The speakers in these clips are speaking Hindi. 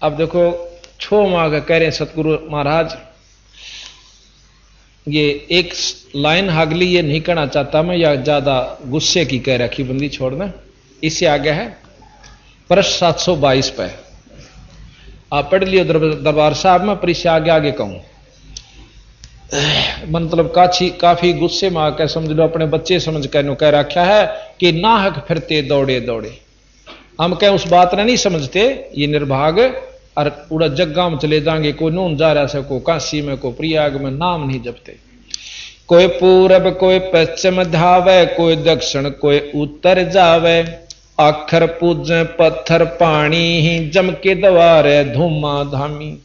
अब देखो छो माँ का कह रहे हैं सतगुरु महाराज, ये एक लाइन हागली ये नहीं कहना चाहता मैं, या ज्यादा गुस्से की कह रखी बंदी छोड़ना। इससे आगे है पृष्ठ 722 पे, आप पढ़ लियो दरबार साहब में, पर इससे आगे आगे कहूं मतलब काफी गुस्से में आकर समझ लो, अपने बच्चे समझ कर कह रखा है कि नाहक फिरते दौड़े दौड़े। हम कह उस बात ने नहीं समझते, ये निर्भाग और पूरा जग्गा में चले जाएंगे, कोई नून जा रहा से, को काशी में, को प्रयाग में, नाम नहीं जपते। कोई पूरब कोई पश्चिम धावे, कोई दक्षिण कोई उत्तर जावे, आखर पूजे पत्थर पानी ही जम के दवारे धूमा धामी।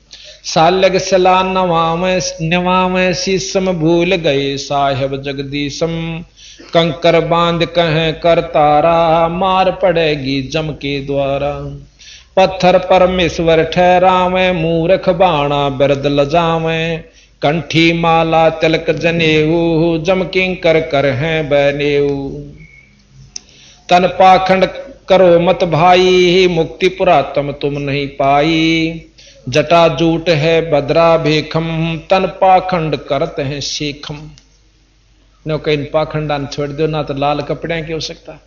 सालग सला नवामे शीसम भूल गए साहेब जगदीशम, कंकर बांध कहें कर तारा मार पड़ेगी जम के द्वारा। पत्थर परमेश्वर ठहरावे मूर्ख बाणा बिरद लजावे, कंठी माला तिलक जनेऊ जम किंकर कर हैं बनेऊ। तन पाखंड करो मत भाई मुक्ति पुरातम तुम नहीं पाई, जटा जूट है बदरा भेखम तन पाखंड करते हैं शेखम। नो कहीं पाखंडान छोड़ दो, ना तो लाल कपड़े की आवश्यकता,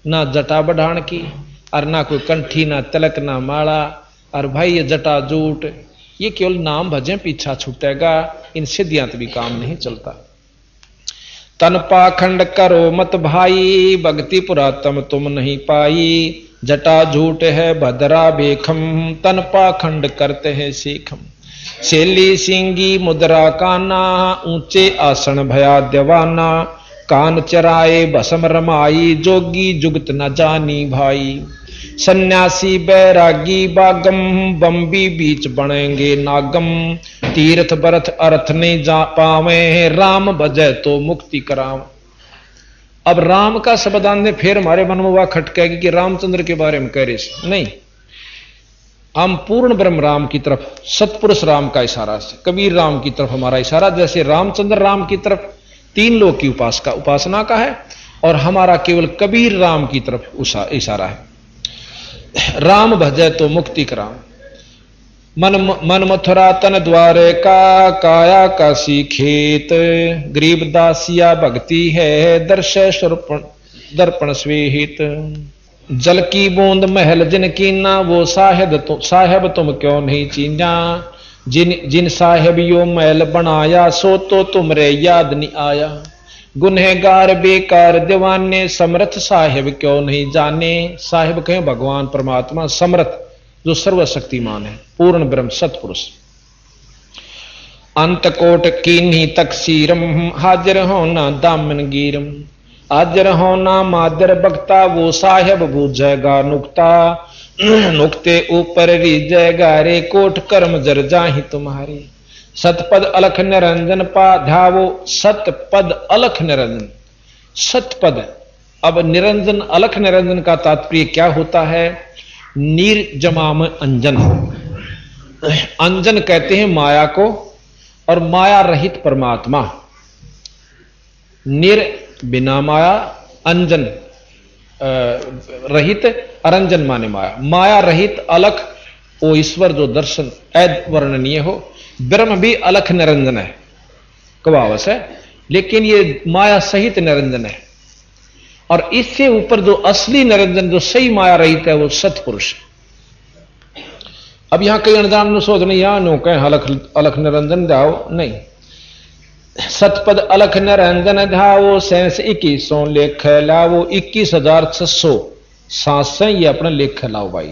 ना जटा बढ़ान की, और ना कोई कंठी ना तिलक ना माला। और भाई ये जटा जूट ये केवल नाम भजे पीछा छूटेगा, इन सिद्धियां भी काम नहीं चलता। तन पाखंड करो मत भाई भक्ति पुरातम तुम नहीं पाई, जटा झूठ है भद्रा बेखम तन पाखंड करते हैं सीखम। शैली सिंगी मुद्रा काना ऊंचे आसन भया दीवाना, कान चराए भसम रमाई जोगी जुगत न जानी भाई। सन्यासी बैरागी बागम बम्बी बीच बनेंगे नागम, तीर्थ बरथ अर्थ नहीं जा पावे राम बजे तो मुक्ति करावे। अब राम का शब्द आने फिर हमारे मन में वह खटकेगी कि रामचंद्र के बारे में कह रहे नहीं, हम पूर्ण ब्रह्म राम की तरफ, सतपुरुष राम का इशारा से, कबीर राम की तरफ हमारा इशारा। जैसे रामचंद्र राम की तरफ तीन लोग की उपासना का है, और हमारा केवल कबीर राम की तरफ इशारा है। राम भजे तो मुक्ति कराम, मन मथुरा तन द्वारे का काया काशी खेत, गरीब दासिया भक्ति है दर्पण स्वेहित। जल की बूंद महल जिन कीना वो साहेब तुम क्यों नहीं चीना, जिन साहेब यो महल बनाया सो तो तुमरे याद नहीं आया। गुनहगार बेकार दीवाने समर्थ साहेब क्यों नहीं जाने। साहेब कहें भगवान परमात्मा, समर्थ जो सर्वशक्तिमान है, पूर्ण ब्रह्म सतपुरुष। अंत कोट कीन्ही तकसीरम हाजिर होना दामन गीरम, हाजिर होना मादर बख्ता वो साहेब बूझेगा नुक्ता। नुक्ते ऊपर रीजेगा रे कोट कर्म जर जाहि तुम्हारे। सतपद अलख निरंजन पा ध्यावो, सतपद अलख निरंजन, सतपद। अब निरंजन अलख निरंजन का तात्पर्य क्या होता है? निर्जमाम अंजन, अंजन कहते हैं माया को, और माया रहित परमात्मा। निर बिना माया, अंजन रहित, अरंजन माने माया। माया रहित अलख वो ईश्वर जो दर्शन अवर्णनीय हो। ब्रह्म भी अलख निरंजन है, कवावस है, लेकिन ये माया सहित निरंजन है। और इससे ऊपर जो असली निरंजन, जो सही माया रहित है, वो सतपुरुष। अब यहां कई अनजान सोच नहीं, यहां नो कहें अलख निरंजन जाओ, नहीं। सतपद अलख निरंजन धावो, सेंस 2100 लेख लावो। 21,600 सांस से ये अपना लेख लाओ भाई।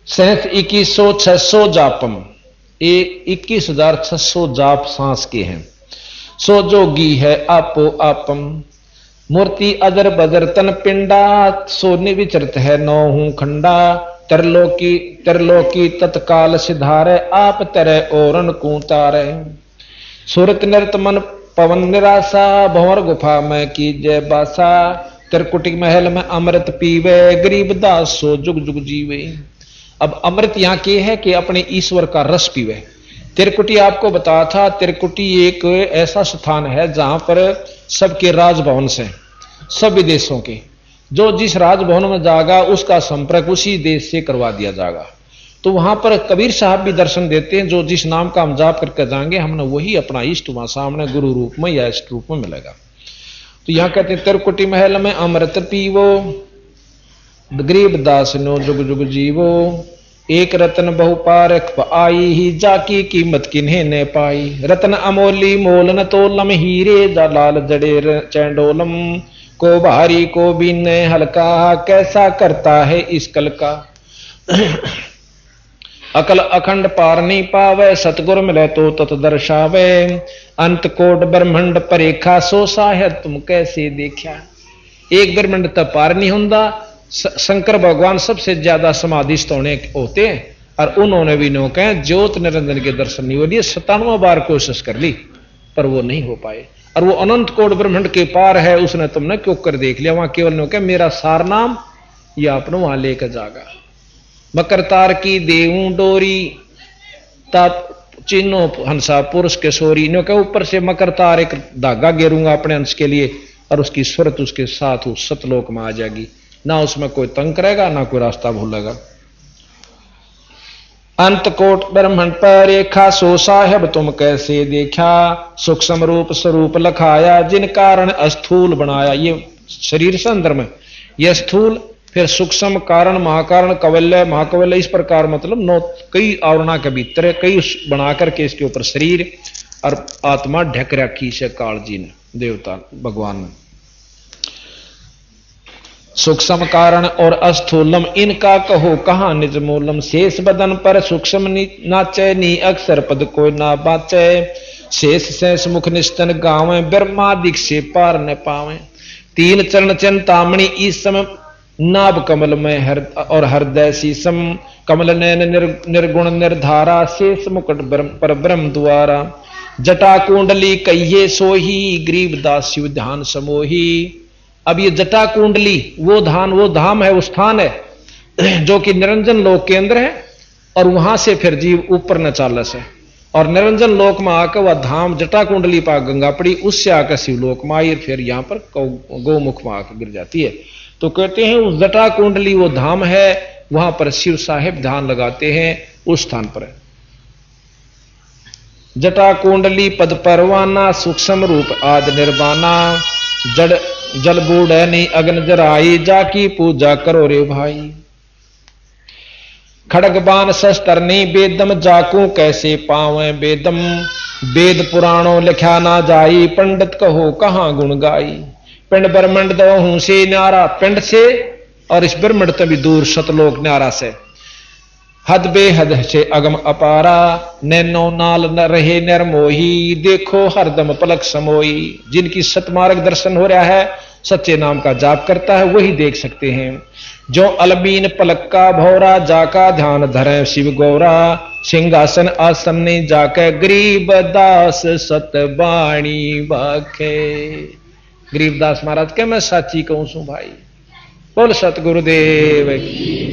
सेंस 2100 600 जापम, ये 21,600 जाप सांस के हैं। सो जोगी है आपो आपम, मूर्ति अजर बजर तन पिंडा, सोने विचरत है नौहू खंडा। त्रिलोकी तत्काल सिधारे, आप तेरे ओरन कूतारे। सूरत नृत मन पवन निराशा, भंवर गुफा में कीजय बासा। त्रिकुटी महल में अमृत पीवे, गरीब दास सो जुग जुग जीवे। अब अमृत यहां के है कि अपने ईश्वर का रस पीवे। त्रिकुटी आपको बताया था, त्रिकुटी एक ऐसा स्थान है जहां पर सबके राजभवन से, सभी देशों के, जो जिस राजभवन में जाएगा उसका संपर्क उसी देश से करवा दिया जाएगा। तो वहां पर कबीर साहब भी दर्शन देते हैं, जो जिस नाम का हम जाप करके जाएंगे हमने वही अपना इष्ट वहां सामने गुरु रूप में या इष्ट रूप में मिलेगा। तो यहां कहते हैं तिरकुटी महल में अमृत पीवो, गरीबदास नो जुग जुग जीवो, एक रतन बहु पारख आई ही, जाकी कीमत किन्हें न पाई। रतन अमोली मोल न तोलम, हीरे लाल जड़े चैंडोलम, को भारी को बीन हल्का, कैसा करता है इस कल का। अकल अखंड पार नहीं पावे, सतगुर मिले तो तत दर्शावे, अंत कोट ब्रह्मंड परेखा, सो साहेब तुम कैसे देखा। एक ब्रह्मंड तक पार नहीं होता। शंकर भगवान सबसे ज्यादा समाधिस्थ होते हैं, और उन्होंने भी नो कहे ज्योत निरंजन के दर्शन नहीं हो लिए, 97 बार कोशिश कर ली पर वो नहीं हो पाए। और वो अनंत कोट ब्रह्मंड के पार है, उसने तुमने क्यों कर देख लिया। वहां केवल नो कहे मेरा सार नाम या अपने वहां लेकर जागा। मकर तार की देऊं डोरी, ताप चिन्हो हंसा पुरुष के सोरी, नो कहे ऊपर से मकर तार एक धागा गेरूंगा अपने अंश के लिए, और उसकी सूरत उसके साथ उस सतलोक में आ जाएगी, ना उसमें कोई तंग करेगा ना कोई रास्ता भूलेगा। अंत कोट ब्रह्मंड पर रेखा, सो साहेब तुम कैसे देखा, सूक्ष्म रूप स्वरूप लखाया, जिन कारण अस्थूल बनाया। ये शरीर से अंदर में यह स्थूल, फिर सूक्ष्म कारण महाकारण कवल्य महाकवल्य, इस प्रकार मतलब 9 कई आवरणा के भीतर कई बना करके इसके ऊपर शरीर और आत्मा ढक रखी से काल जी ने, देवता भगवान ने। सूक्ष्म कारण और अस्थूलम इनका कहो कहां निज मूलम, शेष बदन पर सूक्ष्म नाचे, नी अक्षर पद कोई ना बाचे, शेष शेष मुख निस्तन गावे, ब्रह्मादिक से पार न पावे। 3 चरण चिंतामणि इस समय, नाभ कमल में और हृदय शीशम, कमल नयन निर्गुण निर्धारा, शेष मुकुट पर ब्रह्म द्वारा, जटा कुंडली कहिए सोही, ग्रीवदास शिव ध्यान समोही। अब ये जटा कुंडली वो धाम है, वो स्थान है जो कि निरंजन लोक के अंदर है, और वहां से फिर जीव ऊपर न चालस है, और निरंजन लोक में आकर वह धाम जटा कुंडली पा गंगा पड़ी, उससे आकर शिवलोक में आई, फिर यहां पर गौमुख में आकर गिर जाती है। तो कहते हैं उस जटा कुंडली वो धाम है, वहां पर शिव साहेब ध्यान लगाते हैं उस स्थान पर। जटा कुंडली पद परवाना, सूक्ष्म रूप आदि निर्वाणा, जड़ जल बूढ़नी अग्न जराई, जाकी पूजा करो रे भाई। खड़गबान शस्त्रनी बेदम, जाकू कैसे पावे बेदम, वेद पुराणों लिखा ना जाई, पंडित कहो कहां गुण गाई। पिंड ब्रह्मंड दो हूं से न्यारा, पिंड से और इस ब्रह्मंड तभी दूर सतलोक न्यारा से, हद बेहद से अगम अपारा, नैनो नाल न रहे निर्मोही, देखो हरदम पलक समोई। जिनकी सतमार्ग दर्शन हो रहा है, सच्चे नाम का जाप करता है, वही देख सकते हैं। जो अलमीन पलक का भौरा, जाका ध्यान धरे शिव गौरा, सिंहासन आसन ने जाके, गरीब दास सतबाणी बाखे। गरीबदास महाराज के मैं साची कहूं सू भाई, बोल सतगुरुदेव की।